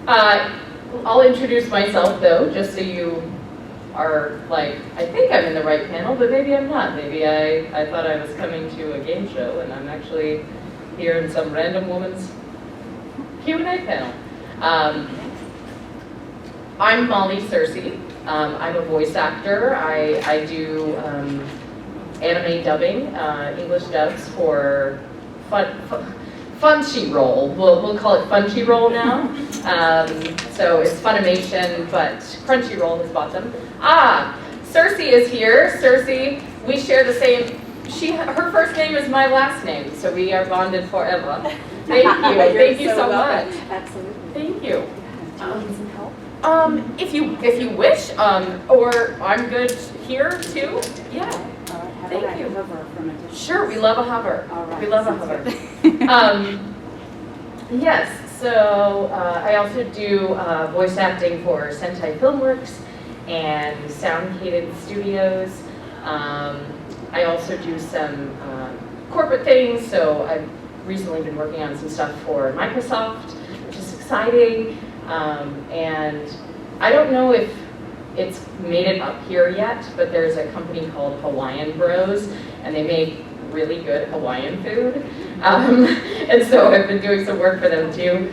I'll introduce myself though, just so you are like, I think I'm in the right panel, but maybe I'm not. Maybe I thought I was coming to a game show and I'm actually here in some random woman's Q&A panel. I'm Molly Searcy. I'm a voice actor. I do anime dubbing, English dubs for Crunchyroll. We'll call it Crunchyroll now. So it's Funimation, but Crunchyroll has bought them. Searcy is here. Searcy, we share the same. Her first name is my last name, so we are bonded forever. Thank you. Thank you so much. Absolutely. Thank you. Do you need some help? If you wish, or I'm good here too. Yeah. Thank you. Hover from a distance. Sure, we love a hover. All right. We love a hover. Yes, so I also do voice acting for Sentai Filmworks and Soundcaden Studios. I also do some corporate things, so I've recently been working on some stuff for Microsoft, which is exciting. And I don't know if it's made it up here yet, but there's a company called Hawaiian Bros, and they make really good Hawaiian food. And so I've been doing some work for them too.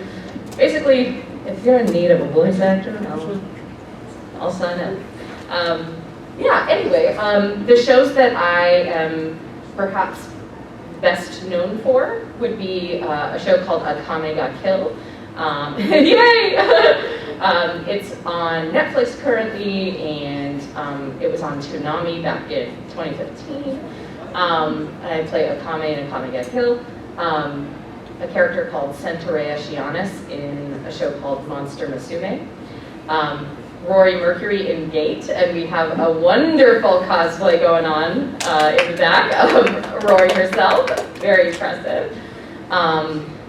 Basically, if you're in need of a voice actor, I'll sign up. Yeah, anyway, the shows that I am perhaps best known for would be a show called Akame ga Kill. Yay! It's on Netflix currently, and it was on Toonami back in 2015. And I play Akame in Akame ga Kill, a character called Centaurea Shianis in a show called Monster Musume. Rory Mercury in Gate, and we have a wonderful cosplay going on in the back of Rory herself. Very impressive.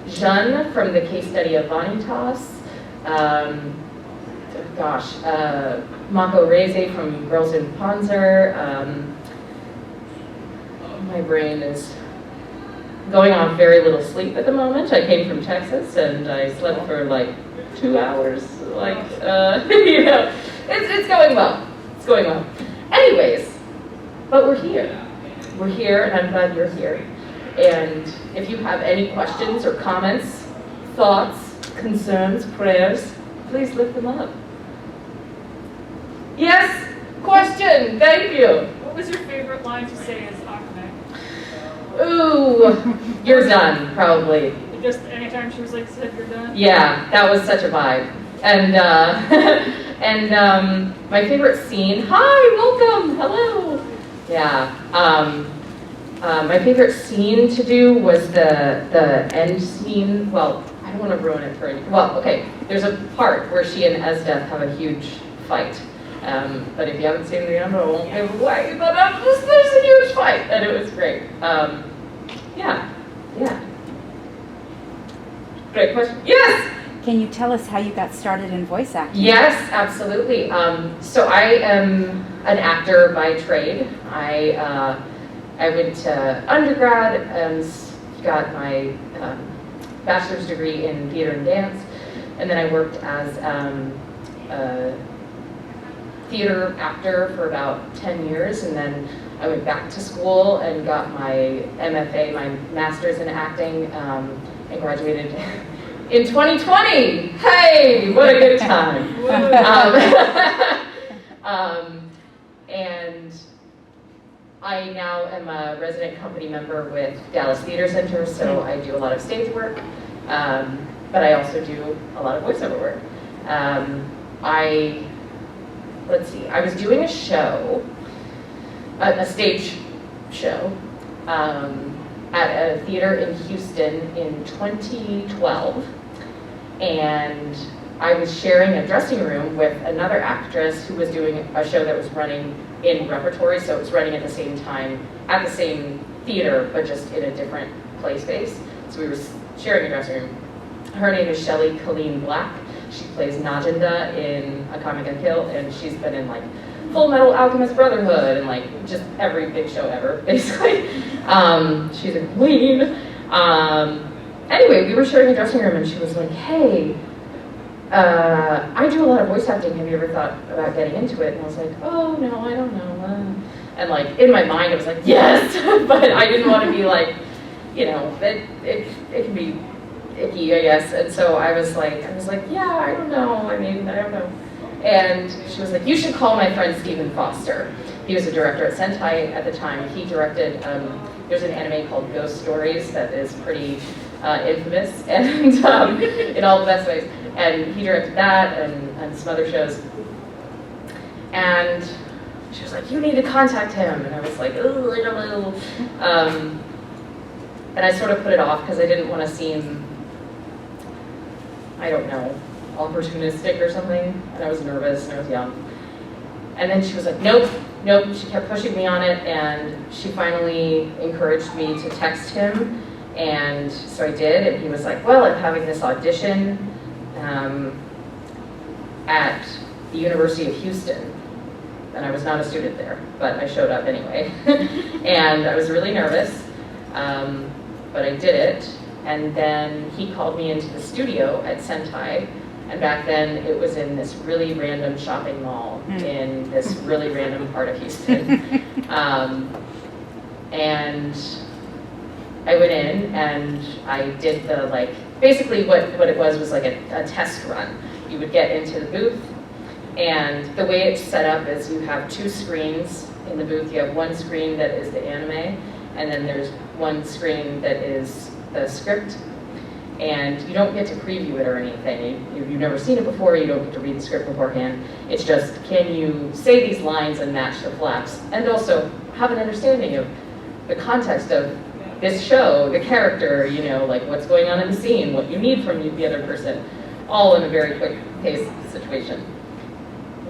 Jeanne from the case study of Vanitas. Mako Reze from Girls in Panzer. My brain is going on very little sleep at the moment. I came from Texas and I slept for like 2 hours. You know, it's going well. It's going well. Anyways, but we're here. We're here, and I'm glad you're here. And if you have any questions or comments, thoughts, concerns, prayers, please lift them up. Yes? Question. Thank you. What was your favorite line to say as Akame? Ooh, you're done, probably. Just anytime she was like, said you're done? Yeah, that was such a vibe. And my favorite scene, hi, welcome, hello. Yeah, my favorite scene to do was the end scene. Well, I don't want to ruin it for any. Well, okay, there's a part where she and Esdeath have a huge fight. But if you haven't seen the end, I won't give away. But there's a huge fight, and it was great. Yeah. Great question. Yes? Can you tell us how you got started in voice acting? Yes, absolutely. So I am an actor by trade. I went to undergrad and got my bachelor's degree in theater and dance, and then I worked as a theater actor for about 10 years, and then I went back to school and got my MFA, my master's in acting, and graduated in 2020. Hey, what a good time. And I now am a resident company member with Dallas Theater Center, so I do a lot of stage work, but I also do a lot of voiceover work. Let's see, I was doing a show, a stage show, at a theater in Houston in 2012, and I was sharing a dressing room with another actress who was doing a show that was running in repertory, so it was running at the same time, at the same theater, but just in a different play space. So we were sharing a dressing room. Her name is Shelley Colleen Black. She plays Najinda in Akame ga Kill, and she's been in like Full Metal Alchemist Brotherhood and like just every big show ever, basically. She's a queen. Anyway, we were sharing a dressing room, and she was like, "Hey, I do a lot of voice acting. Have you ever thought about getting into it? And I was like, oh, no, I don't know. And like, in my mind, I was like, yes, but I didn't want to be like, you know, it can be icky, I guess. And so I was like, yeah, I don't know. I mean, I don't know. And she was like, you should call my friend Stephen Foster. He was a director at Sentai at the time. He directed, there's an anime called Ghost Stories that is pretty infamous, and in all the best ways. And he directed that and some other shows. And she was like, you need to contact him. And I was like, oh, I don't know. And I sort of put it off because I didn't want to seem, I don't know, opportunistic or something. And I was nervous and I was young. And then she was like, nope. She kept pushing me on it, and she finally encouraged me to text him. And so I did, and he was like, well, I'm having this audition at the University of Houston. And I was not a student there, but I showed up anyway. And I was really nervous, but I did it. And then he called me into the studio at Sentai, and back then it was in this really random shopping mall in this really random part of Houston. And I went in and I did the, like, basically what it was like a test run. You would get into the booth, and the way it's set up is you have two screens in the booth. You have one screen that is the anime, and then there's one screen that is the script. And you don't get to preview it or anything. You've never seen it before, you don't get to read the script beforehand. It's just, can you say these lines and match the flaps? And also have an understanding of the context of this show, the character, you know, like what's going on in the scene, what you need from the other person, all in a very quick paced situation.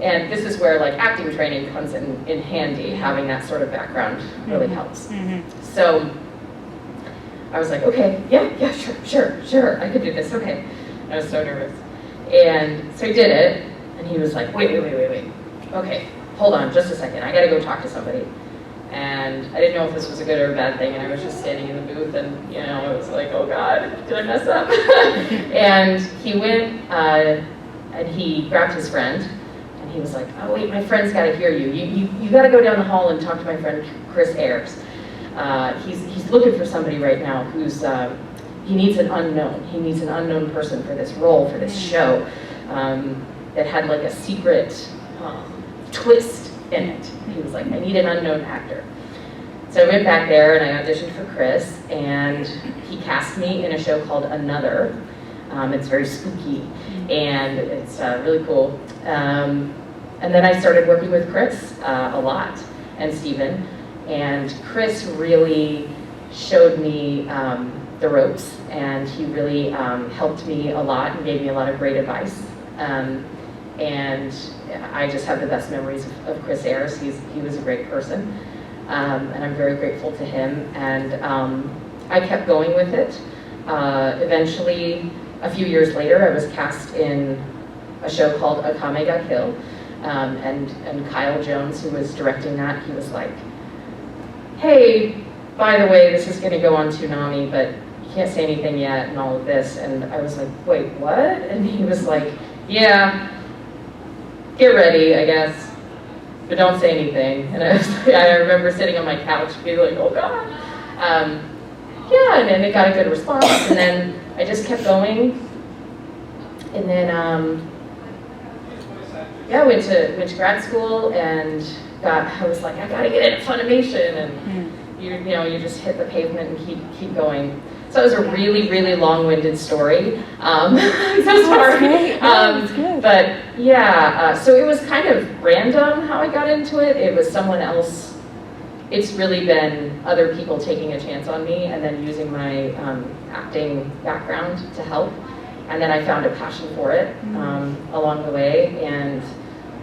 And this is where like acting training comes in handy. Having that sort of background really helps. So I was like, okay, yeah, sure, I could do this, okay. I was so nervous. And so I did it, and he was like, wait. Okay, hold on just a second, I gotta go talk to somebody. And I didn't know if this was a good or a bad thing, and I was just standing in the booth, and you know, it was like, oh God, did I mess up? And he went, and he grabbed his friend, and he was like, oh wait, my friend's gotta hear you. You gotta go down the hall and talk to my friend Chris Ayers. He's looking for somebody right now who's, he needs an unknown. He needs an unknown person for this role, for this show, that had like a secret twist in it. He was like, I need an unknown actor. So I went back there and I auditioned for Chris, and he cast me in a show called Another. It's very spooky, and it's really cool. And then I started working with Chris a lot, and Stephen. And Chris really showed me the ropes, and he really helped me a lot and gave me a lot of great advice. And I just have the best memories of Chris Ayers. He was a great person, and I'm very grateful to him. And I kept going with it. Eventually, a few years later, I was cast in a show called Akame ga Kill, and Kyle Jones, who was directing that, he was like, hey, by the way, this is going to go on Toonami, but you can't say anything yet and all of this. And I was like, wait, what? And he was like, yeah, get ready, I guess, but don't say anything. And I remember sitting on my couch being like, oh God. Yeah, and then it got a good response. And then I just kept going. And then, yeah, I went to grad school, and I was like, I gotta get into Funimation, and you know, you just hit the pavement and keep going. So it was a really, really long-winded story. I'm so sorry. That's good. But yeah, so it was kind of random how I got into it. It was someone else. It's really been other people taking a chance on me, and then using my acting background to help. And then I found a passion for it along the way, and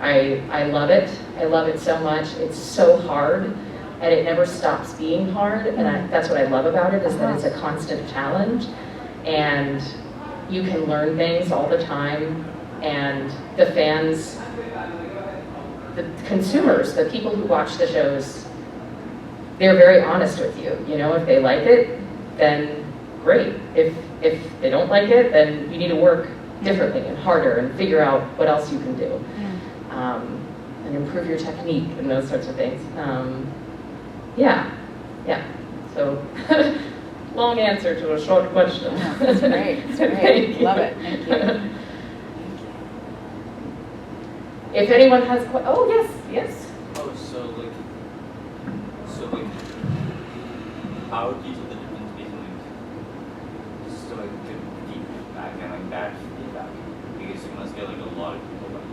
I love it. I love it so much. It's so hard, and it never stops being hard. And that's what I love about it, is that it's a constant challenge, and you can learn things all the time. And the fans, the consumers, the people who watch the shows, they're very honest with you. You know, if they like it, then great. If they don't like it, then you need to work differently and harder and figure out what else you can do. Yeah. And improve your technique and those sorts of things. Yeah. So, long answer to a short question. Yeah, that's great. That's great. Thank you. Love it. Thank you. If anyone has, oh yes. Oh, so like, how do you tell the difference between like good feedback and like bad feedback? Because you must get like a lot of people like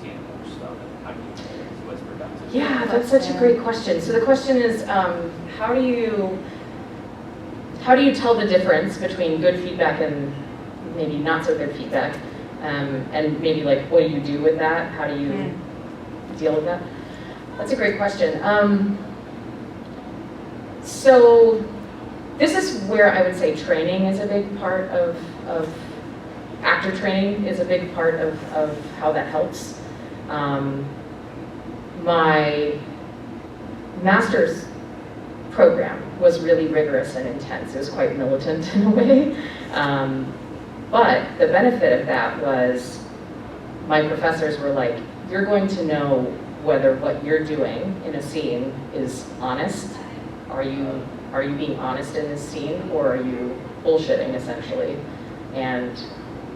seeing more stuff. How do you tell what's productive? Yeah, that's such a great question. So the question is, how do you tell the difference between good feedback and maybe not so good feedback? And maybe like, what do you do with that? How do you deal with that? That's a great question. So this is where I would say training is a big part of actor training is a big part of how that helps. My master's program was really rigorous and intense. It was quite militant in a way. But the benefit of that was my professors were like, you're going to know whether what you're doing in a scene is honest. Are you being honest in this scene, or are you bullshitting essentially? And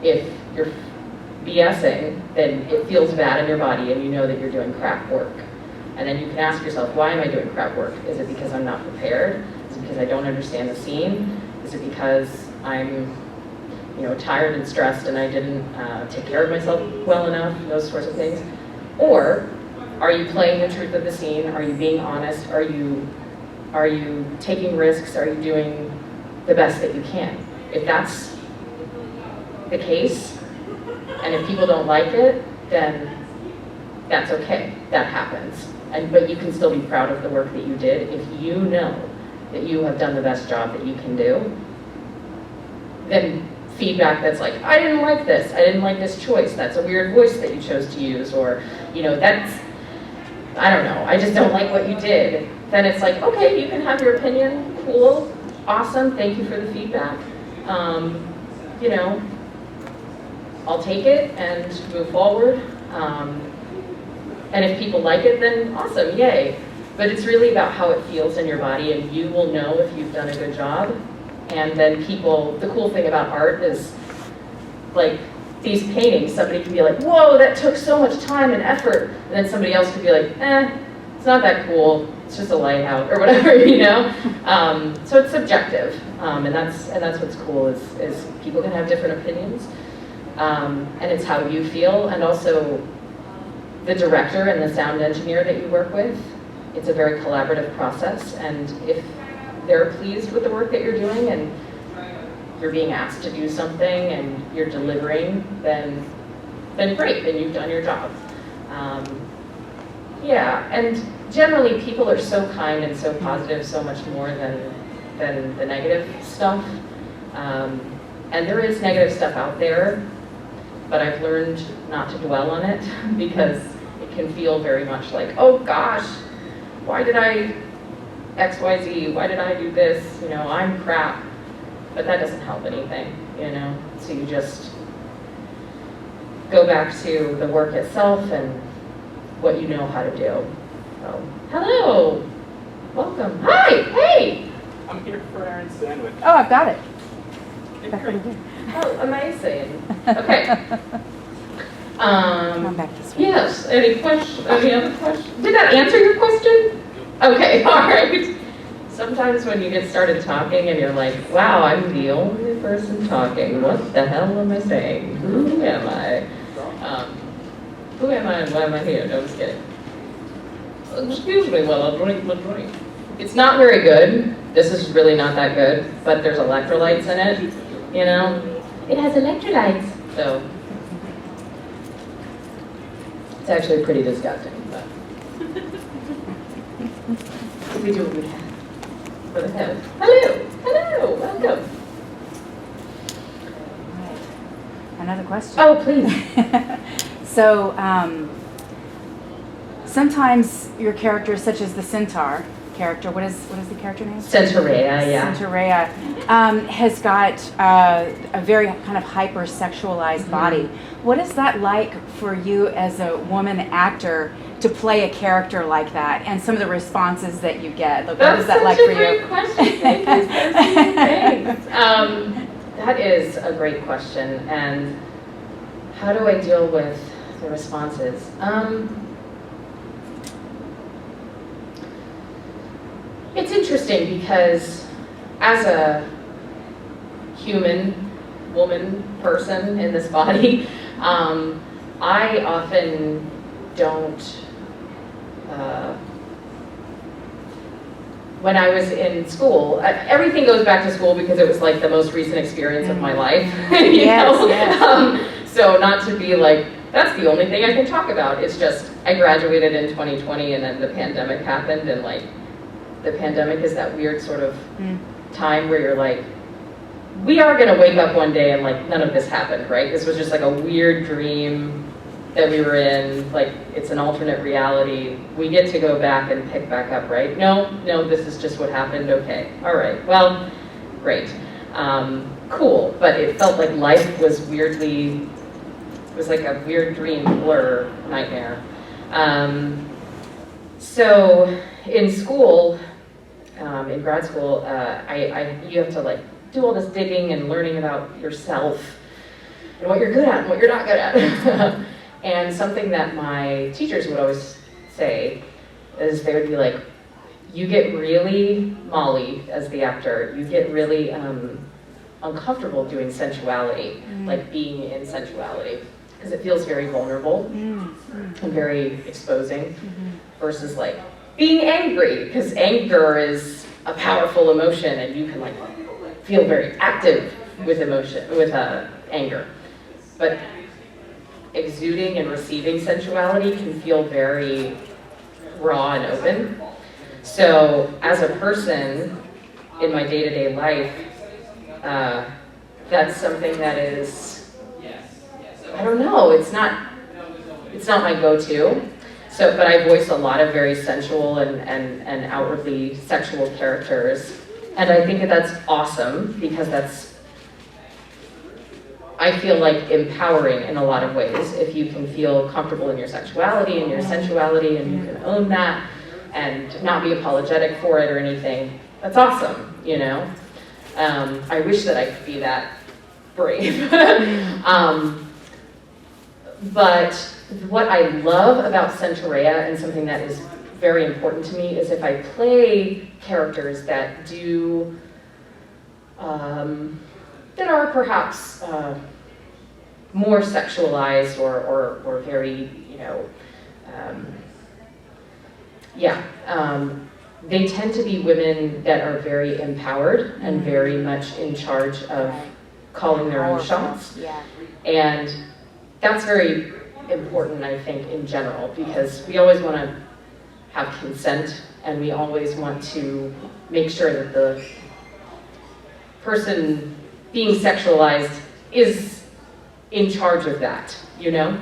if you're BSing, then it feels bad in your body and you know that you're doing crap work. And then you can ask yourself, why am I doing crap work? Is it because I'm not prepared? Is it because I don't understand the scene? Is it because I'm tired and stressed and I didn't take care of myself well enough? Those sorts of things. Or are you playing the truth of the scene? Are you being honest? Are you taking risks? Are you doing the best that you can? If that's the case, and if people don't like it, then that's okay. That happens. But you can still be proud of the work that you did if you know that you have done the best job that you can do. Then feedback that's like, I didn't like this. I didn't like this choice. That's a weird voice that you chose to use. Or, that's, I don't know, I just don't like what you did. Then it's like, okay, you can have your opinion. Cool. Awesome. Thank you for the feedback. I'll take it and move forward. And if people like it, then awesome, yay. But it's really about how it feels in your body, and you will know if you've done a good job. And then the cool thing about art is, like, these paintings, somebody can be like, whoa, that took so much time and effort. And then somebody else could be like, it's not that cool. It's just a lighthouse or whatever, So it's subjective, and that's what's cool is people can have different opinions, and it's how you feel, and also the director and the sound engineer that you work with. It's a very collaborative process, and if they're pleased with the work that you're doing and you're being asked to do something and you're delivering, then great, then you've done your job. And generally people are so kind and so positive, so much more than the negative stuff. And there is negative stuff out there, but I've learned not to dwell on it because it can feel very much like, oh gosh, why did I XYZ, why did I do this, I'm crap. But that doesn't help anything, So you just go back to the work itself and what you know how to do. So, hello, welcome, hi, hey. I'm here for Aaron's sandwich. Oh, I've got it. Back over here. Oh, amazing. Okay. Come back this way. Yes, any other questions? Did that answer your question? Okay, all right. Sometimes when you get started talking and you're like, wow, I'm the only person talking. What the hell am I saying? Who am I? Who am I and why am I here? No, I'm just kidding. Excuse me while I drink my drink. It's not very good. This is really not that good, but there's electrolytes in it, It has electrolytes, so it's actually pretty disgusting, but we do what we can for the head. Hello, welcome. Another question. Oh, please. So, sometimes your characters, such as the centaur, character, what is the character name? Centaurea, yeah. Centaurea, has got a very kind of hyper-sexualized body. What is that like for you as a woman actor to play a character like that, and some of the responses that you get? Like, what is that like for you? That's such a great question. Thank you, Searcy. Thanks. That is a great question, and how do I deal with the responses? It's interesting because as a human woman person in this body, I often don't, when I was in school, everything goes back to school because it was like the most recent experience of my life, you know? Yes. So not to be like, that's the only thing I can talk about. It's just, I graduated in 2020 and then the pandemic happened, and like, the pandemic is that weird sort of time where you're like, we are gonna wake up one day and like none of this happened, right? This was just like a weird dream that we were in, like it's an alternate reality. We get to go back and pick back up, right? No, this is just what happened, okay. All right, well, great. Cool, but it felt like life was weirdly, it was like a weird dream, blur, nightmare. So in school, in grad school, you have to like do all this digging and learning about yourself and what you're good at and what you're not good at. And something that my teachers would always say is they would be like, you get really, Molly, as the actor, you get really uncomfortable doing sensuality, like being in sensuality, because it feels very vulnerable and very exposing versus like being angry, because anger is a powerful emotion and you can like feel very active with emotion, with anger. But exuding and receiving sensuality can feel very raw and open. So as a person in my day-to-day life, that's something that is, I don't know, it's not my go-to. So, but I voice a lot of very sensual and outwardly sexual characters. And I think that that's awesome because I feel like empowering in a lot of ways. If you can feel comfortable in your sexuality and your sensuality and you can own that and not be apologetic for it or anything, that's awesome, you know? I wish that I could be that brave. But what I love about Centaurea, and something that is very important to me, is if I play characters that do, that are perhaps more sexualized or very, you know, they tend to be women that are very empowered and very much in charge of calling their own shots. Yeah. And that's very important, I think, in general, because we always want to have consent and we always want to make sure that the person being sexualized is in charge of that, you know?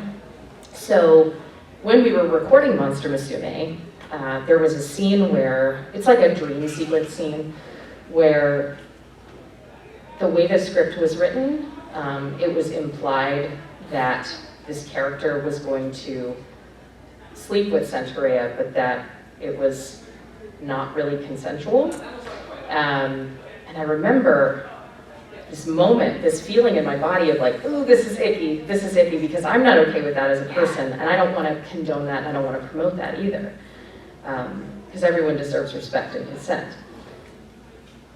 So when we were recording Monster Musume, there was a scene where, it's like a dream sequence scene, where the way the script was written, it was implied that this character was going to sleep with Centaurea, but that it was not really consensual. And I remember this moment, this feeling in my body of like, ooh, this is icky, because I'm not okay with that as a person, and I don't want to condone that, and I don't want to promote that either. Because everyone deserves respect and consent.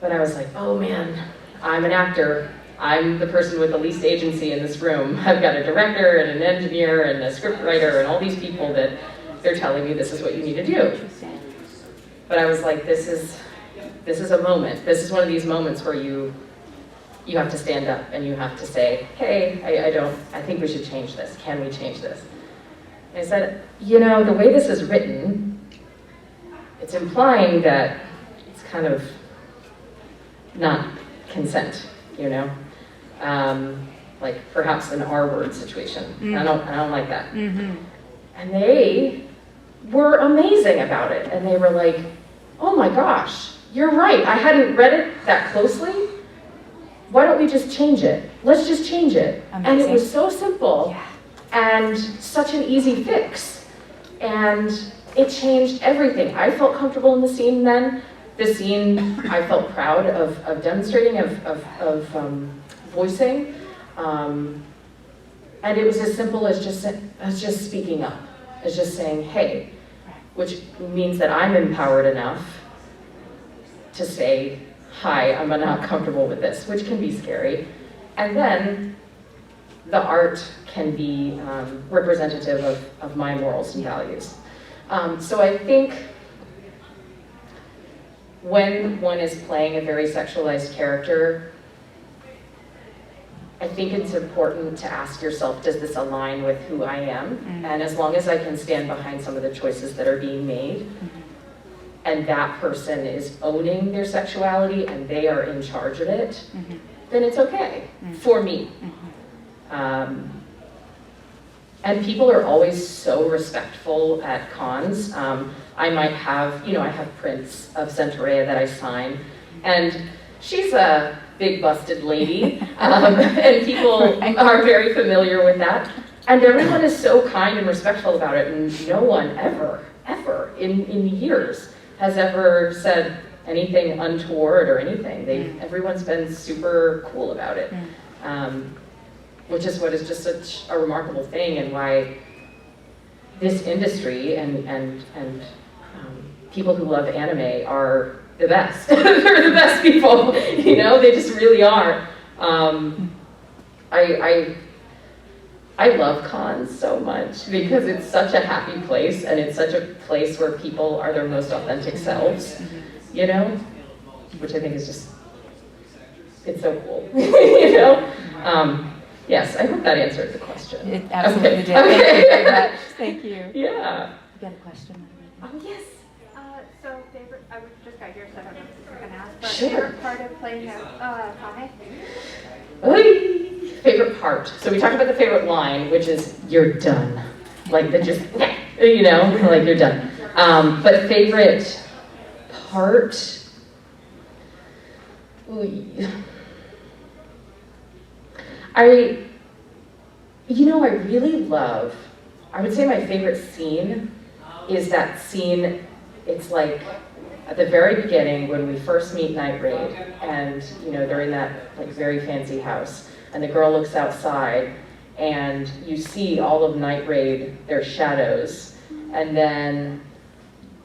But I was like, oh man, I'm an actor. I'm the person with the least agency in this room. I've got a director and an engineer and a scriptwriter and all these people that they're telling me this is what you need to do. But I was like, this is a moment. This is one of these moments where you have to stand up and you have to say, hey, I think we should change this. Can we change this? And I said, you know, the way this is written, it's implying that it's kind of not consent, you know? Like perhaps an R-word situation. I don't like that. And they were amazing about it. And they were like, oh my gosh, you're right, I hadn't read it that closely. Why don't we just change it? Let's just change it. And it was so simple Yeah. and such an easy fix. And it changed everything. I felt comfortable in the scene then. The scene I felt proud of demonstrating, of voicing. And it was as simple as just speaking up, as just saying, hey, which means that I'm empowered enough to say, hi, I'm not comfortable with this, which can be scary. And then the art can be representative of my morals and values. So I think when one is playing a very sexualized character, I think it's important to ask yourself, does this align with who I am? Mm-hmm. And as long as I can stand behind some of the choices that are being made, Mm-hmm. and that person is owning their sexuality and they are in charge of it, Mm-hmm. then it's okay for me. And people are always so respectful at cons. I might have, I have prints of Centaurea that I sign, and she's a big busted lady, and people are very familiar with that. And everyone is so kind and respectful about it, and no one ever in years has ever said anything untoward or anything. Everyone's been super cool about it, which is what is just such a remarkable thing, and why this industry and people who love anime are the best. They're the best people, they just really are. I love cons so much because it's such a happy place, and it's such a place where people are their most authentic selves, which I think is just, it's so cool, Yes, I hope that answered the question. It absolutely did. Okay. Thank you very much. Thank you. Yeah. You got a question? Oh, yes. So favorite, I just got here, so I don't know if you're gonna ask, but Sure. favorite part of playing a comic? Oy. Favorite part. So we talked about the favorite line, which is, you're done. Like the just, like you're done. But favorite part, oy. I really love, I would say my favorite scene is that scene, it's like at the very beginning when we first meet Night Raid, and they're in that like very fancy house, and the girl looks outside and you see all of Night Raid, their shadows, and then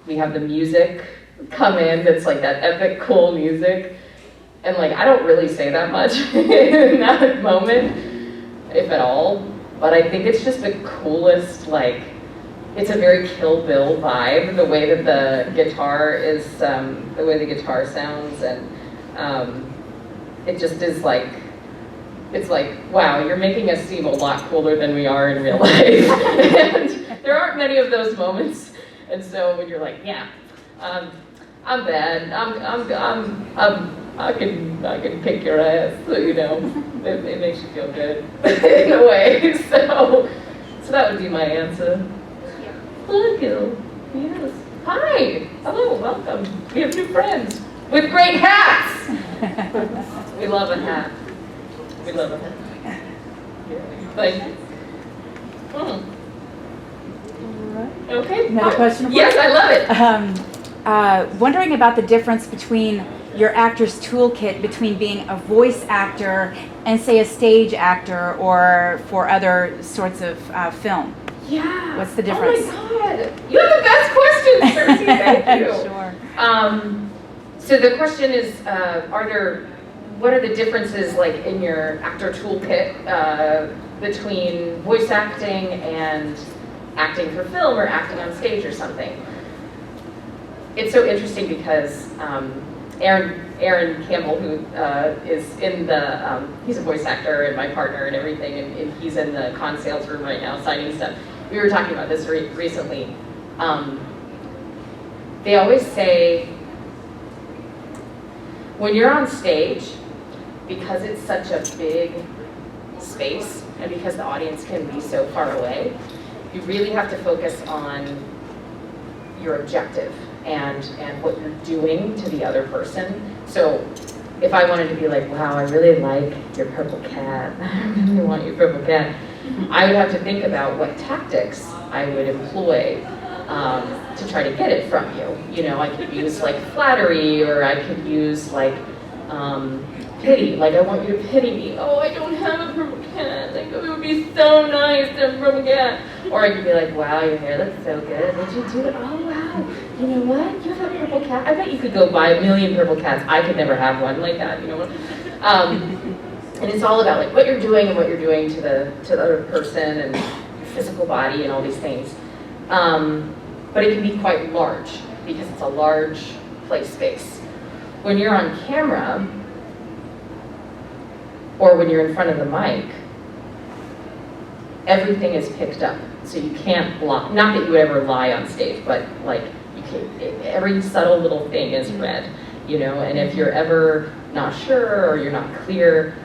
we have the music come in that's like that epic cool music. And like, I don't really say that much in that moment, if at all, but I think it's just the coolest, like, it's a very Kill Bill vibe, the way that the guitar is, the way the guitar sounds, and it just is like, it's like, wow, you're making us seem a lot cooler than we are in real life. And there aren't many of those moments, and so when you're like, yeah, I'm bad, I can kick your ass, it makes you feel good in a way. So that would be my answer. Thank you. Yes. Hi. Hello. Welcome. We have new friends with great hats. We love a hat. We love a hat. Thank you. Okay. Another question? Yes, I love it. Wondering about the difference between your actor's toolkit between being a voice actor and, say, a stage actor or for other sorts of film. Yeah. What's the difference? Oh my God. You have the best questions, Searcy. Thank you. Sure. So the question is, what are the differences like in your actor toolkit between voice acting and acting for film or acting on stage or something? It's so interesting because Aaron Campbell, who is in the, he's a voice actor and my partner and everything, and he's in the con sales room right now signing stuff. We were talking about this recently. They always say, when you're on stage, because it's such a big space and because the audience can be so far away, you really have to focus on your objective and what you're doing to the other person. So if I wanted to be like, wow, I really like your purple cat, I really want your purple cat, I would have to think about what tactics I would employ to try to get it from you. You know, I could use like flattery, or I could use like pity, like I want you to pity me. Oh, I don't have a purple cat. Like, oh, it would be so nice to have a purple cat. Or I could be like, wow, your hair looks so good. What'd you do? Oh, wow. You know what? You have a purple cat. I bet you could go buy 1,000,000 purple cats. I could never have one like that. You know what? And it's all about like what you're doing and what you're doing to the other person and your physical body and all these things. But it can be quite large because it's a large play space. When you're on camera, or when you're in front of the mic, everything is picked up. So you can't lie. Not that you would ever lie on stage, but like you can, every subtle little thing is read, you know. And if you're ever not sure or you're not clear,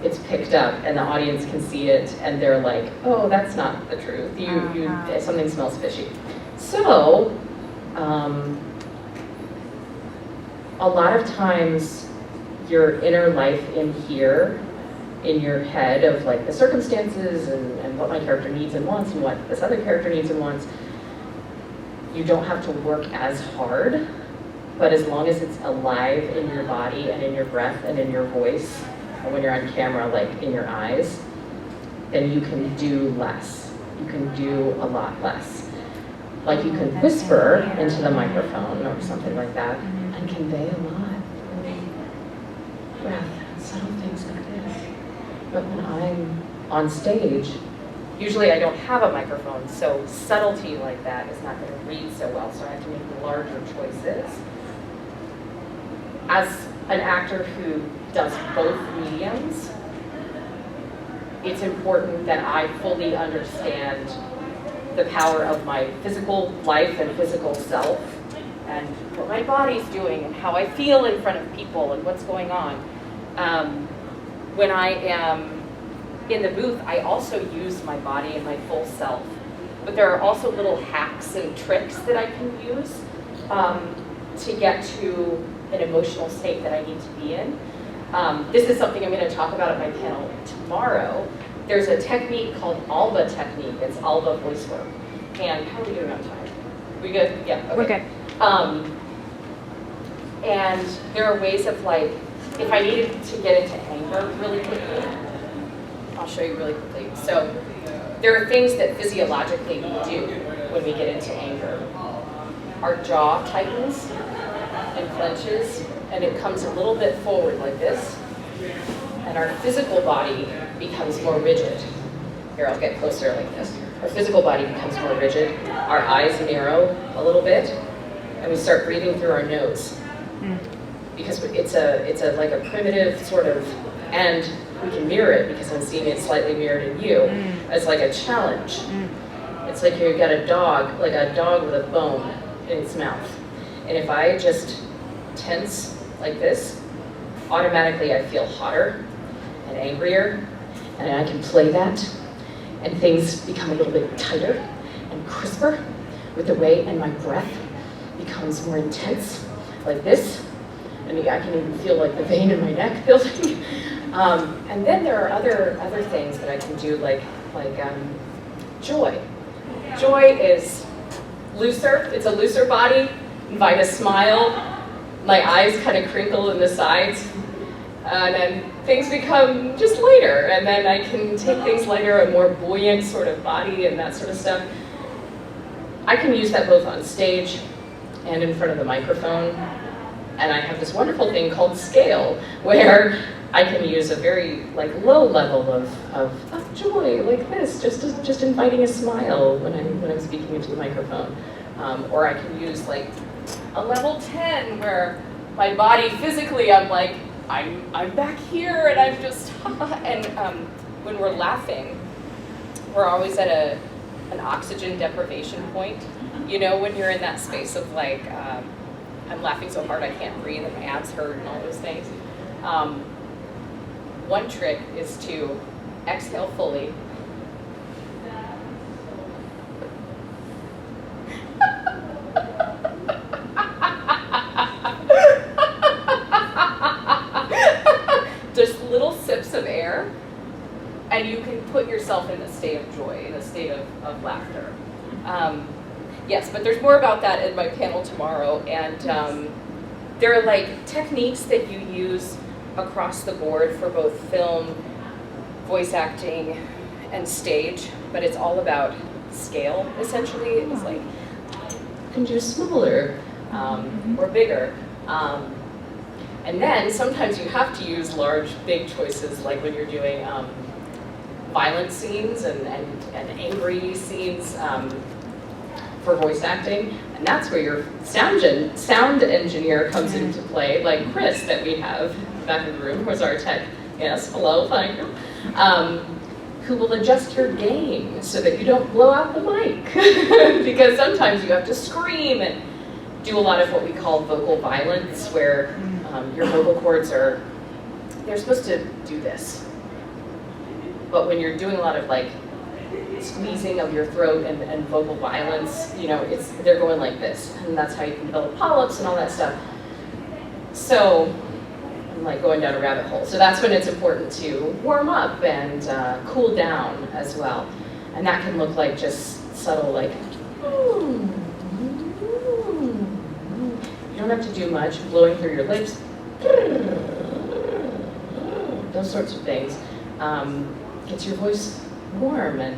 it's picked up, and the audience can see it, and they're like, "Oh, that's not the truth. Something smells fishy." So, a lot of times, your inner life in here, in your head of like the circumstances and what my character needs and wants and what this other character needs and wants, you don't have to work as hard, but as long as it's alive in your body and in your breath and in your voice, and when you're on camera, like in your eyes, then you can do less. You can do a lot less. Like you can whisper into the microphone or something like that and convey a lot. Breath, subtle things like this. But when I'm on stage, usually I don't have a microphone, so subtlety like that is not going to read so well, so I have to make larger choices. As an actor who does both mediums, it's important that I fully understand the power of my physical life and physical self and what my body's doing and how I feel in front of people and what's going on. When I am in the booth, I also use my body and my full self. But there are also little hacks and tricks that I can use to get to an emotional state that I need to be in. This is something I'm going to talk about at my panel tomorrow. There's a technique called ALBA technique. It's ALBA voice work. And how are we doing on time? We good? Yeah, okay. We're good. And there are ways of like, if I needed to get into anger really quickly, I'll show you really quickly. So there are things that physiologically we do when we get into anger. Our jaw tightens and clenches, and it comes a little bit forward like this, and our physical body becomes more rigid. Here, I'll get closer like this. Our physical body becomes more rigid, our eyes narrow a little bit, and we start breathing through our nose. Because it's a like a primitive sort of, and we can mirror it because I'm seeing it slightly mirrored in you, as like a challenge. It's like you've got a dog, like a dog with a bone in its mouth. And if I just tense like this, automatically I feel hotter and angrier, and I can play that, and things become a little bit tighter and crisper with the way, and my breath becomes more intense, like this, and I can even feel like the vein in my neck building. And then there are other things that I can do, like joy. Joy is looser. It's a looser body. Invite a smile. My eyes kind of crinkle in the sides, and then things become just lighter. And then I can take things lighter, a more buoyant sort of body and that sort of stuff. I can use that both on stage and in front of the microphone. And I have this wonderful thing called scale, where I can use a very like low level of joy, like this, just inviting a smile when I'm speaking into the microphone, or I can use like a level 10 where my body physically I'm like I'm back here and I'm just and when we're laughing, we're always at an oxygen deprivation point. You know, when you're in that space of like. I'm laughing so hard I can't breathe and my abs hurt and all those things. One trick is to exhale fully. and you can put yourself in a state of joy, in a state of laughter. Yes, but there's more about that in my panel tomorrow, and there are like techniques that you use across the board for both film, voice acting, and stage, but it's all about scale, essentially. It's like, you can do smaller or bigger. And then sometimes you have to use large, big choices, like when you're doing violent scenes and angry scenes for voice acting. And that's where your sound engineer comes into play, like Chris that we have back in the room, was our tech. Yes, hello, thank you. Who will adjust your gain so that you don't blow out the mic. Because sometimes you have to scream and do a lot of what we call vocal violence, where your vocal cords they're supposed to do this. But when you're doing a lot of like squeezing of your throat and vocal violence, you know, they're going like this. And that's how you can develop polyps and all that stuff. So I'm like going down a rabbit hole. So that's when it's important to warm up and cool down as well. And that can look like just subtle like, you don't have to do much, blowing through your lips, those sorts of things. Gets your voice warm. And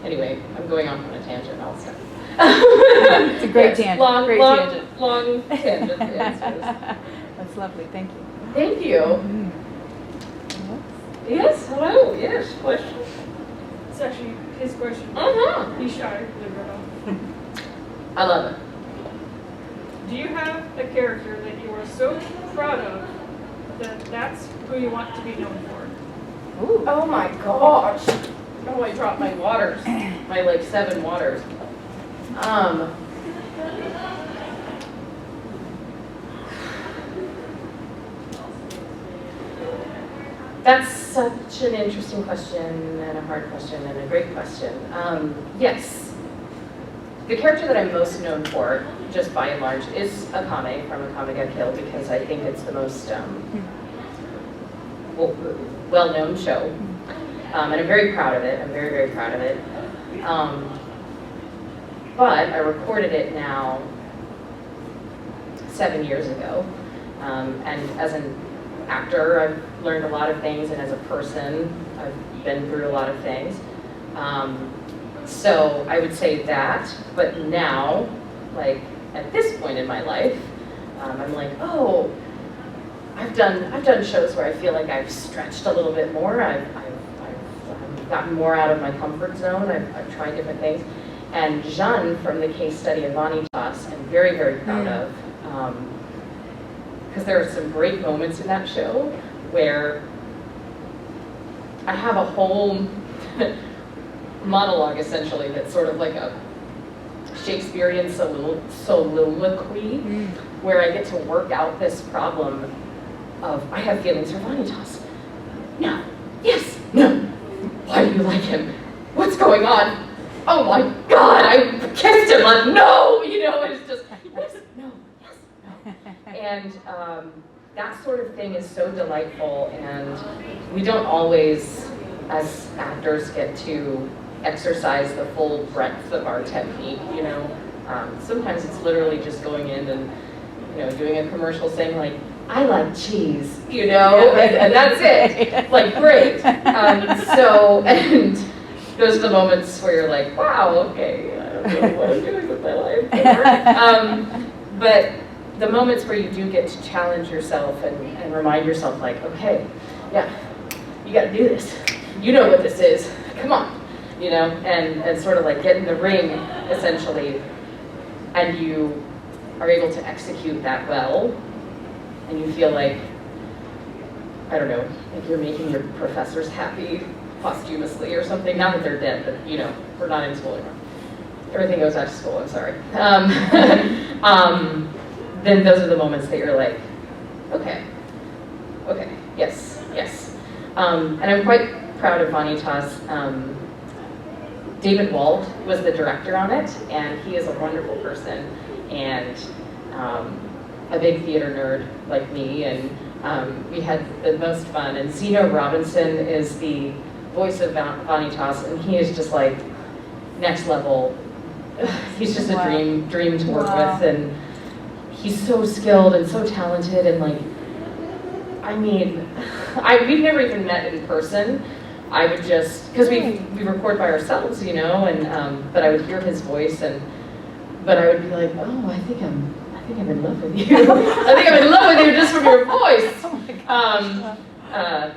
anyway, I'm going off on a tangent, I'll stop. It's a great tangent. Tangent. Long tangent. That's lovely, thank you. Thank you. Yes, hello, yes, question? It's actually his question. He's shy, believe it or not. I love it. Do you have a character that you are so proud of that that's who you want to be known for? Ooh. Oh my gosh. Oh, I dropped my waters. My like 7 waters. That's such an interesting question and a hard question and a great question. Yes. The character that I'm most known for, just by and large, is Akame from Akame ga Kill, because I think it's the most well-known show. And I'm very proud of it. I'm very, very proud of it. But I recorded it now 7 years ago. And as an actor, I've learned a lot of things, and as a person, I've been through a lot of things. So I would say that, but now, like at this point in my life, I'm like, oh, I've done shows where I feel like I've stretched a little bit more. I've gotten more out of my comfort zone. I've tried different things. And Jeanne from the case study of Vanitas, I'm very, very proud of. Because there are some great moments in that show where I have a whole monologue, essentially, that's sort of like a Shakespearean soliloquy, where I get to work out this problem of, I have feelings for Vanitas. No. Yes. No. Why do you like him? What's going on? Oh my God, I kissed him. Like, no! You know, it's just, yes, no, yes, no. And that sort of thing is so delightful, and we don't always, as actors, get to exercise the full breadth of our technique, you know. Sometimes it's literally just going in and, you know, doing a commercial saying like, I like cheese, you know, and that's it. Like, great. And those are the moments where you're like, wow, okay, I don't know what I'm doing with my life. But the moments where you do get to challenge yourself and remind yourself like, okay, yeah, you gotta do this. You know what this is, come on. You know, and sort of like get in the ring, essentially, and you are able to execute that well, and you feel like, I don't know, like you're making your professors happy posthumously or something. Not that they're dead, but you know, we're not in school anymore. Everything goes back to school, I'm sorry. Then those are the moments that you're like, okay, yes. And I'm quite proud of Vanitas. David Wald was the director on it, and he is a wonderful person and a big theater nerd like me, and we had the most fun. And Zeno Robinson is the voice of Vanitas, and he is just like next level. He's just a Wow. dream to work Wow. with, and he's so skilled and so talented, and like, I mean, we've never even met in person. I would just, because we record by ourselves, you know, and but I would hear his voice, but I would be like, oh, I think I'm in love with you. I think I'm in love with you just from your voice. Oh my gosh.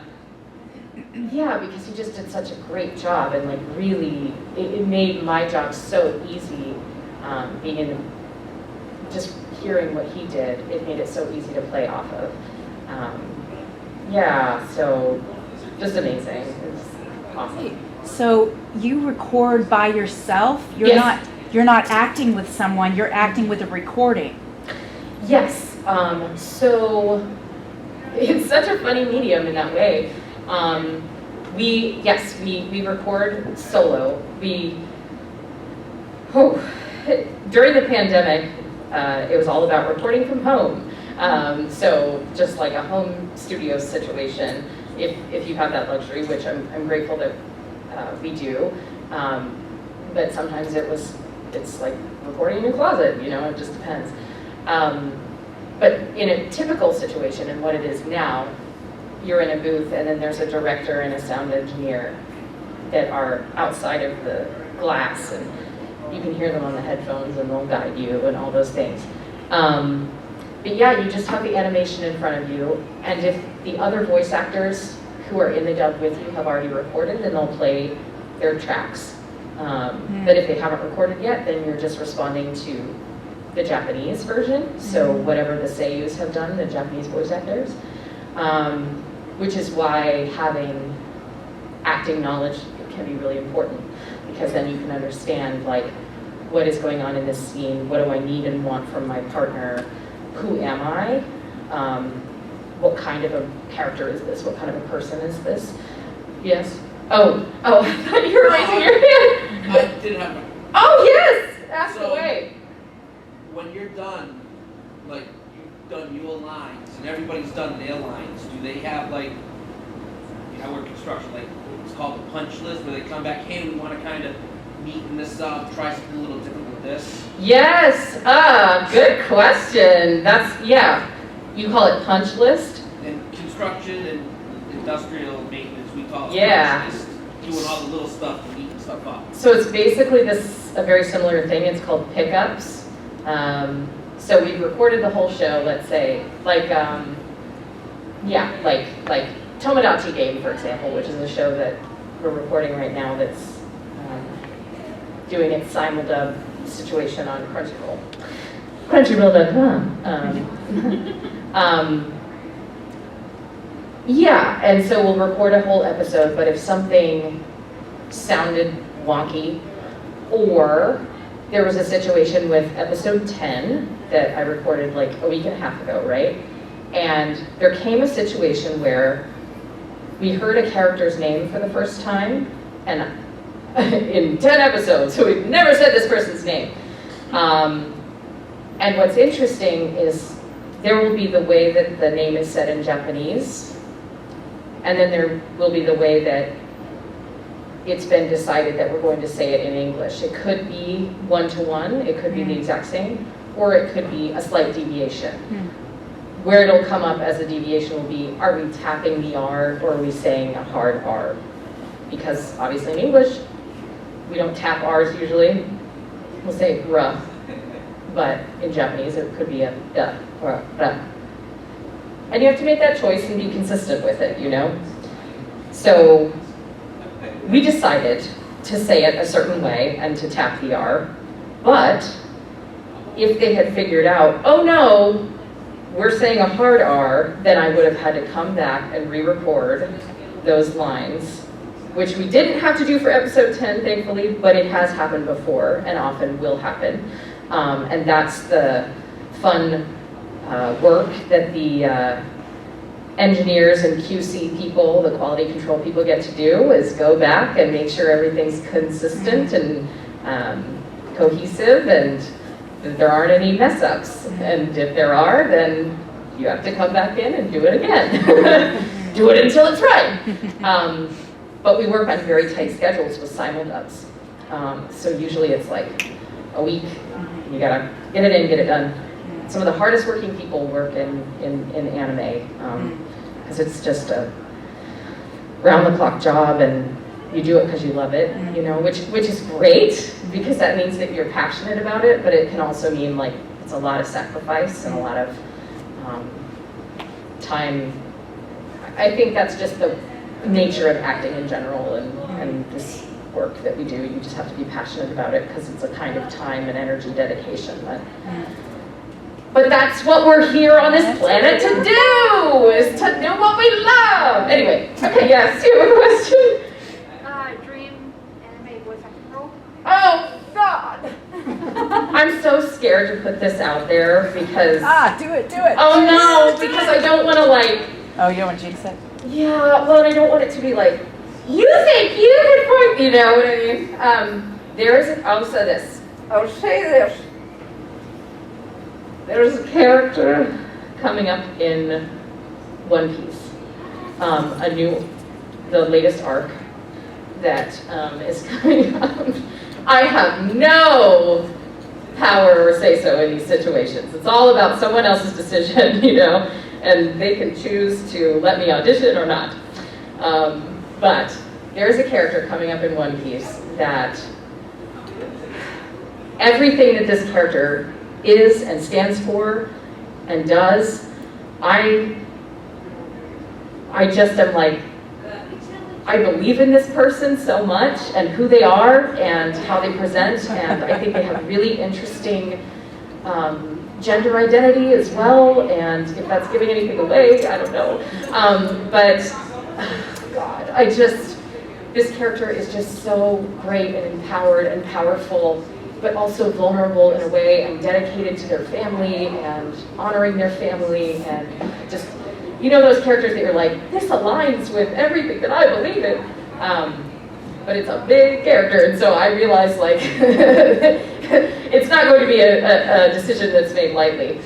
Yeah, because he just did such a great job, and like really, it made my job so easy. Being in, just hearing what he did, it made it so easy to play off of. Yeah, so just amazing. It's awesome. So you record by yourself? Yes. You're not acting with someone, you're acting with a recording. Yes. So it's such a funny medium in that way. We record solo. During the pandemic, it was all about recording from home. So just like a home studio situation, if you have that luxury, which I'm grateful that we do. But sometimes it's like recording in your closet, you know, it just depends. But in a typical situation, and what it is now, you're in a booth and then there's a director and a sound engineer that are outside of the glass, and you can hear them on the headphones and they'll guide you and all those things. But yeah, you just have the animation in front of you, and if the other voice actors who are in the dub with you have already recorded, then they'll play their tracks. But if they haven't recorded yet, then you're just responding to the Japanese version, so whatever the seiyus have done, the Japanese voice actors, which is why having acting knowledge can be really important, because then you can understand like what is going on in this scene, what do I need and want from my partner, who am I, what kind of a character is this, what kind of a person is this. Yes? Oh, I thought you were raising your hand. I did have a. Oh yes, ask So- away. When you're done, like you've done your lines and everybody's done their lines, do they have like, I work construction, like it's called a punch list, where they come back, hey, we want to kind of neaten this up, try something a little different with this? Yes, good question. Yeah, you call it punch list? And construction and industrial maintenance, we call it Yeah. punch list, doing all the little stuff to neaten stuff up. So it's basically a very similar thing. It's called pickups. So we've recorded the whole show, let's say, like Tomodachi Game, for example, which is a show that we're recording right now that's doing its simuldub situation on Crunchyroll. Crunchyroll.com. Yeah, and so we'll record a whole episode, but if something sounded wonky, or there was a situation with episode 10 that I recorded like a week and a half ago, right? And there came a situation where we heard a character's name for the first time, and in 10 episodes, so we've never said this person's name. And what's interesting is there will be the way that the name is said in Japanese, and then there will be the way that it's been decided that we're going to say it in English. It could be one-to-one, it could be the exact same, or it could be a slight deviation. Where it'll come up as a deviation will be, are we tapping the R or are we saying a hard R? Because obviously in English, we don't tap R's usually. We'll say ruh, but in Japanese it could be a duh or a ruh. And you have to make that choice and be consistent with it, you know? So we decided to say it a certain way and to tap the R, but if they had figured out, oh no, we're saying a hard R, then I would have had to come back and re-record those lines, which we didn't have to do for episode 10, thankfully, but it has happened before and often will happen. And that's the fun work that the engineers and QC people, the quality control people, get to do, is go back and make sure everything's consistent and cohesive and that there aren't any mess ups. And if there are, then you have to come back in and do it again. Do it until it's right. But we work on very tight schedules with simuldubs. So usually it's like a week, you gotta get it in, get it done. Some of the hardest working people work in anime, because it's just a round-the-clock job, and you do it because you love it, you know, which is great, because that means that you're passionate about it, but it can also mean like it's a lot of sacrifice and a lot of time. I think that's just the nature of acting in general, and this work that we do. You just have to be passionate about it, because it's a kind of time and energy dedication. But that's what we're here on this planet to do, is to do what we love. Anyway, okay, yes, you have a question? Dream anime voice acting role? Oh, God. I'm so scared to put this out there because... Do it, do it. Oh, no, because I don't want to, like... Oh, you don't want to jinx it? Yeah, well, and I don't want it to be like, you think you can point, you know what I mean? I'll say this. I'll say this. There's a character coming up in One Piece, the latest arc that is coming up. I have no power or say-so in these situations. It's all about someone else's decision, you know, and they can choose to let me audition or not. But there's a character coming up in One Piece that everything that this character is and stands for and does, I just am like, I believe in this person so much and who they are and how they present, and I think they have really interesting gender identity as well, and if that's giving anything away, I don't know. But, God, this character is just so great and empowered and powerful, but also vulnerable in a way, and dedicated to their family and honoring their family, and just, you know, those characters that you're like, this aligns with everything that I believe in. But it's a big character, and so I realized, like, it's not going to be a decision that's made lightly.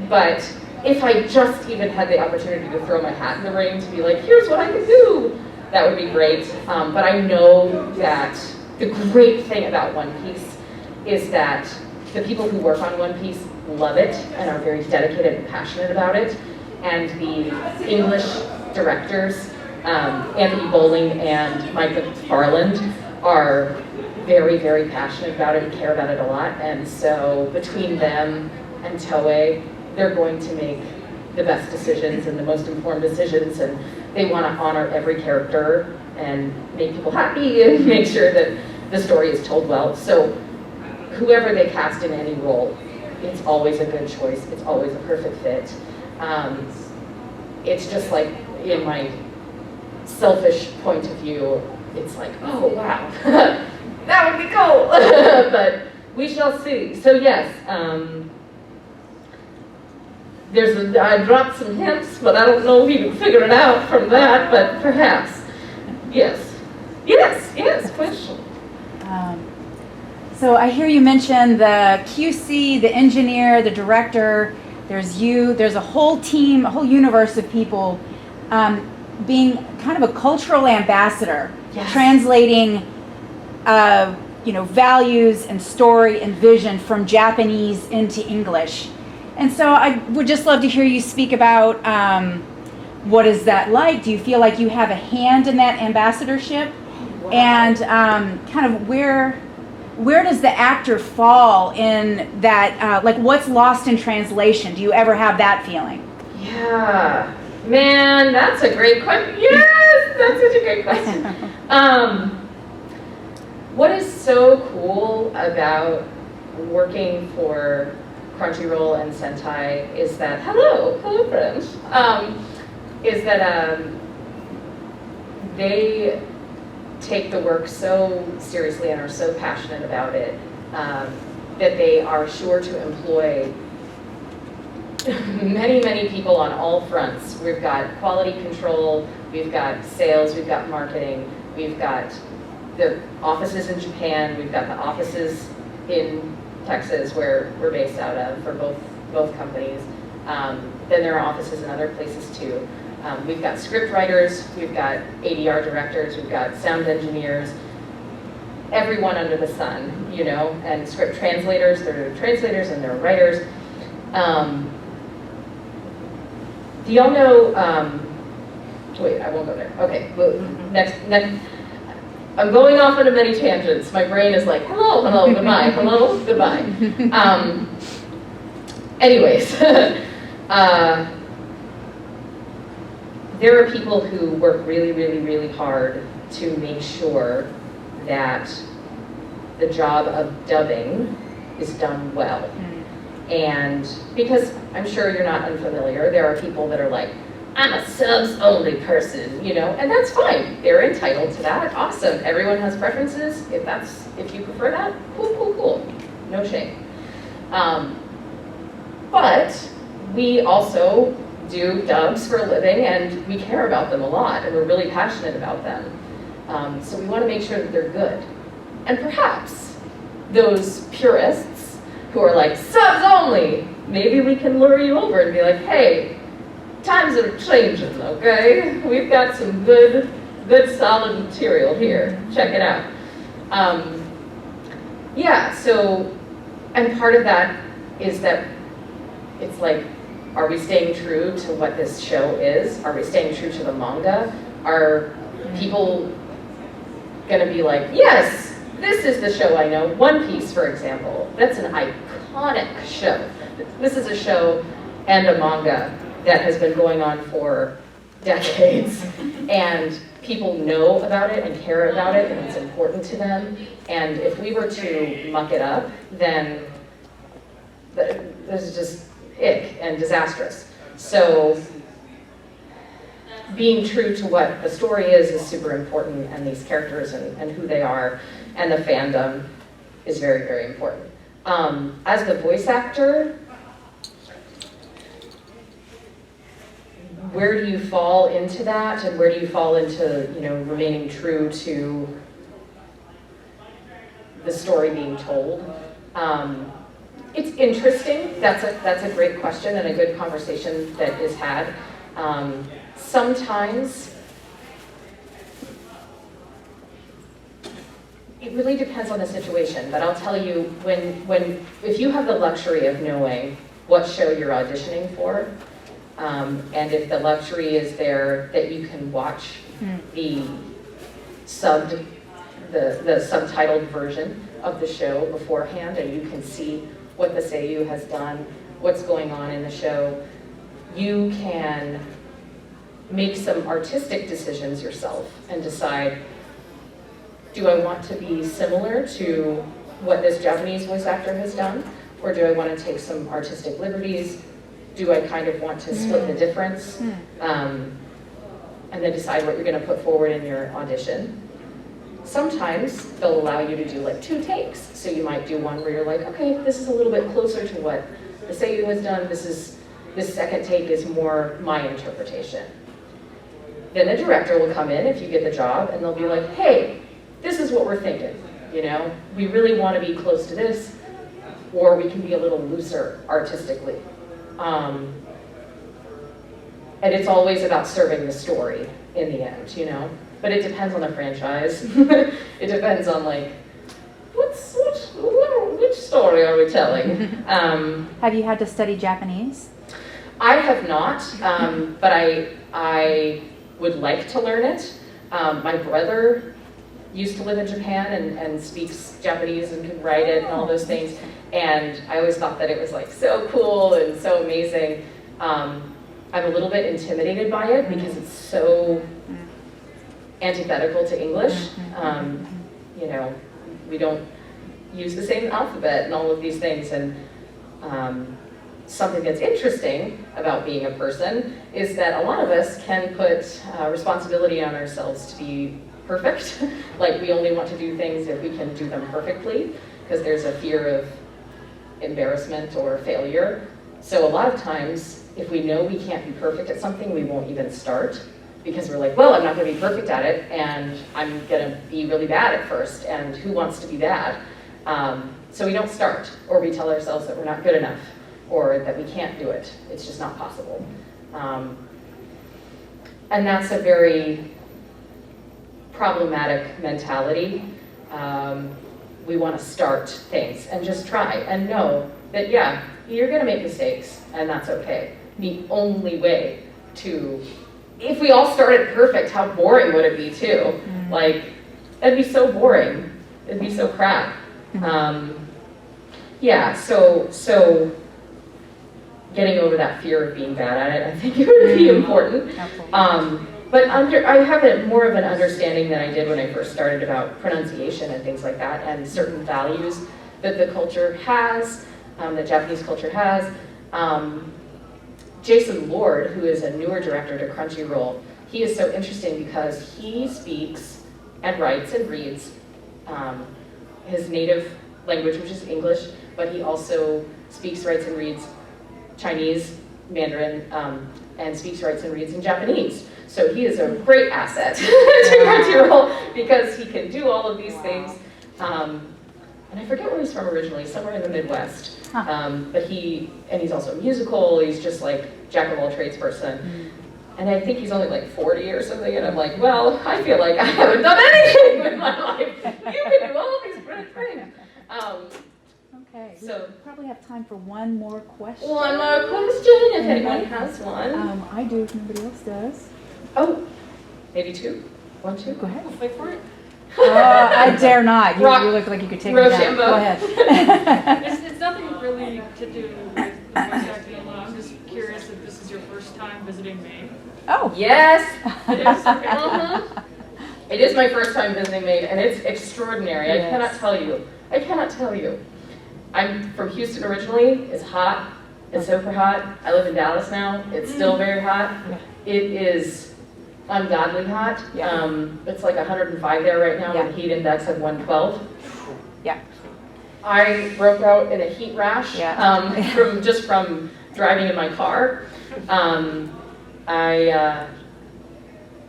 But if I just even had the opportunity to throw my hat in the ring to be like, here's what I can do, that would be great. But I know that the great thing about One Piece is that the people who work on One Piece love it and are very dedicated and passionate about it. And the English directors, Anthony Bowling and Mike McFarland, are very, very passionate about it and care about it a lot. And so between them and Toei, they're going to make the best decisions and the most informed decisions, and they want to honor every character and make people happy and make sure that the story is told well. So whoever they cast in any role, it's always a good choice. It's always a perfect fit. It's just like, in my selfish point of view, it's like, oh wow, that would be cool. But we shall see. So yes, I dropped some hints, but I don't know if you can figure it out from that, but perhaps. Yes. Yes, question. So I hear you mention the QC, the engineer, the director, there's you, there's a whole team, a whole universe of people being kind of a cultural ambassador, Yes. translating values and story and vision from Japanese into English. And so I would just love to hear you speak about what is that like? Do you feel like you have a hand in that ambassadorship? Wow. And kind of where does the actor fall in that, like what's lost in translation? Do you ever have that feeling? Yeah, man, that's a great question. Yes, that's such a great question. What is so cool about working for Crunchyroll and Sentai is that, hello friends, is that they take the work so seriously and are so passionate about it that they are sure to employ many people on all fronts. We've got quality control, we've got sales, we've got marketing, we've got the offices in Japan, we've got the offices in Texas where we're based out of for both companies. Then there are offices in other places too. We've got script writers, we've got ADR directors, we've got sound engineers, everyone under the sun, you know, and script translators. There are translators and there are writers. Do y'all know, wait, I won't go there. Okay, well, next, I'm going off on many tangents. My brain is like, hello, hello, goodbye, hello, goodbye. Anyways, there are people who work really, really, really hard to make sure that the job of dubbing is done well. And because I'm sure you're not unfamiliar, there are people that are like, I'm a subs only person, you know, and that's fine. They're entitled to that. Awesome. Everyone has preferences. If you prefer that, cool, cool, cool. No shame. But we also do dubs for a living, and we care about them a lot, and we're really passionate about them. So we want to make sure that they're good. And perhaps those purists who are like, subs only, maybe we can lure you over and be like, hey, times are changing, okay? We've got some good solid material here. Check it out. Yeah, so, and part of that is that it's like, are we staying true to what this show is? Are we staying true to the manga? Are people gonna be like, yes, this is the show I know. One Piece, for example, that's an iconic show. This is a show and a manga that has been going on for decades, and people know about it and care about it, and it's important to them. And if we were to muck it up, then this is just ick and disastrous. So being true to what the story is super important, and these characters and who they are, and the fandom is very, very important. As the voice actor, where do you fall into that, and where do you fall into, you know, remaining true to the story being told? It's interesting. That's a great question and a good conversation that is had. Sometimes it really depends on the situation, but I'll tell you, if you have the luxury of knowing what show you're auditioning for, and if the luxury is there that you can watch the subtitled version of the show beforehand, and you can see what the seiyuu has done, what's going on in the show, you can make some artistic decisions yourself and decide, do I want to be similar to what this Japanese voice actor has done, or do I want to take some artistic liberties? Do I kind of want to split the difference? And then decide what you're going to put forward in your audition. Sometimes they'll allow you to do like 2 takes. So you might do one where you're like, okay, this is a little bit closer to what the seiyuu has done. This second take is more my interpretation. Then the director will come in if you get the job, and they'll be like, hey, this is what we're thinking. You know, we really want to be close to this, or we can be a little looser artistically. And it's always about serving the story in the end, you know? But it depends on the franchise. It depends on like, which story are we telling? Have you had to study Japanese? I have not, but I would like to learn it. My brother used to live in Japan and speaks Japanese and can write it and all those things. And I always thought that it was like so cool and so amazing. I'm a little bit intimidated by it because it's so antithetical to English. You know, we don't use the same alphabet and all of these things. And something that's interesting about being a person is that a lot of us can put responsibility on ourselves to be perfect. Like we only want to do things if we can do them perfectly, because there's a fear of embarrassment or failure. So a lot of times, if we know we can't be perfect at something, we won't even start, because we're like, well, I'm not going to be perfect at it, and I'm going to be really bad at first, and who wants to be bad? So we don't start, or we tell ourselves that we're not good enough, or that we can't do it. It's just not possible. And that's a very problematic mentality. We want to start things and just try and know that, yeah, you're going to make mistakes, and that's okay. The only way to, if we all started perfect, how boring would it be too? Like, that'd be so boring. It'd be so crap. Yeah, so getting over that fear of being bad at it, I think it would be important. But I have more of an understanding than I did when I first started about pronunciation and things like that, and certain values that the culture has, that Japanese culture has. Jason Lord, who is a newer director to Crunchyroll, he is so interesting because he speaks and writes and reads his native language, which is English, but he also speaks, writes, and reads Chinese, Mandarin, and speaks, writes, and reads in Japanese. So he is a great asset to Crunchyroll because he can do all of these things. And I forget where he's from originally, somewhere in the Midwest. But he's also musical, he's just like jack of all trades person. And I think he's only like 40 or something, and I'm like, well, I feel like I haven't done anything with my life. You can do all of these great things. Okay, So we probably have time for one more question. one more question, if anyone has one. I do, if nobody else does. Oh, maybe two. One, two. Go ahead. Wait for it. I dare not. You look like you could take me down. Rochambeau. Go ahead. It's nothing really to do with the voice acting alone. I'm just curious if this is your first time visiting Maine. Oh. Yes, it is. It is my first time visiting Maine, and it's extraordinary. Yes. I cannot tell you. I'm from Houston originally. It's hot. It's super hot. I live in Dallas now. It's still very hot. It is ungodly hot. It's like 105 there right now with a heat index of 112. Yeah. I broke out in a heat rash from driving in my car.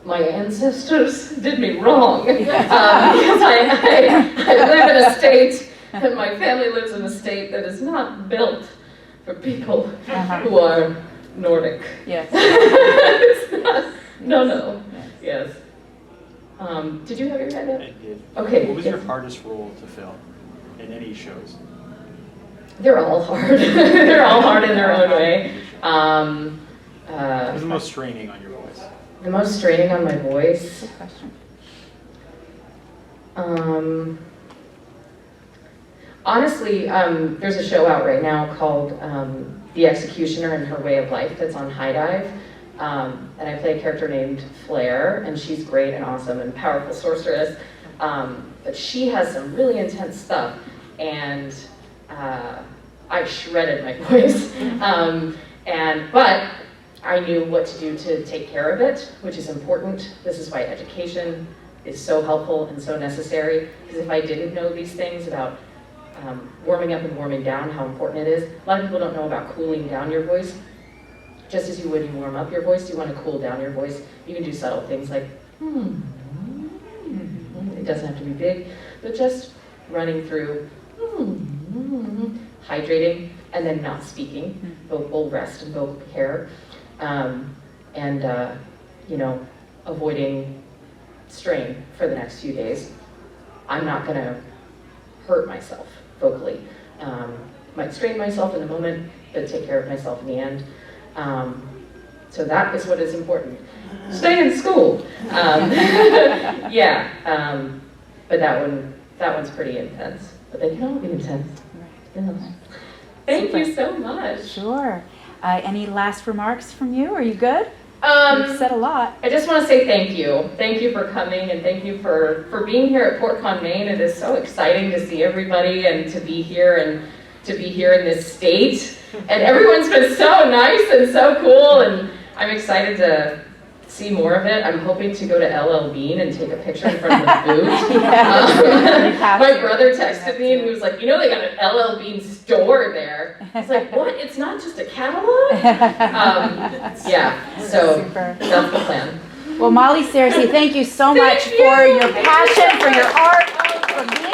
My ancestors did me wrong because I live in a state, and my family lives in a state that is not built for people who are Nordic. Yes. It's not, no. Yes. Did you have your hand up? I did. Okay. What was your hardest role to film in any shows? They're all hard. They're all hard in their own way. What was the most straining on your voice? The most straining on my voice. Good question. Honestly, there's a show out right now called The Executioner and Her Way of Life that's on High Dive. And I play a character named Flair, and she's great and awesome and powerful sorceress. But she has some really intense stuff, and I shredded my voice. But I knew what to do to take care of it, which is important. This is why education is so helpful and so necessary, because if I didn't know these things about warming up and warming down, how important it is. A lot of people don't know about cooling down your voice. Just as you would, you warm up your voice, you want to cool down your voice. You can do subtle things like, it doesn't have to be big, but just running through, hydrating, and then not speaking, vocal rest and vocal care, avoiding strain for the next few days. I'm not going to hurt myself vocally. Might strain myself in the moment, but take care of myself in the end. So that is what is important. Stay in school. But that one's pretty intense. But they can all be intense. Yeah. Thank you so much. Sure. Any last remarks from you? Are you good? You've said a lot. I just want to say thank you. Thank you for coming, and thank you for being here at PortCon, Maine. It is so exciting to see everybody and to be here in this state. And everyone's been so nice and so cool, and I'm excited to see more of it. I'm hoping to go to LL Bean and take a picture in front of the booth. My brother texted me and he was like, they got an LL Bean store there. I was like, what? It's not just a catalog? So Super. that's the plan. Well, Molly Searcy, thank you so much for your passion, for your art, for being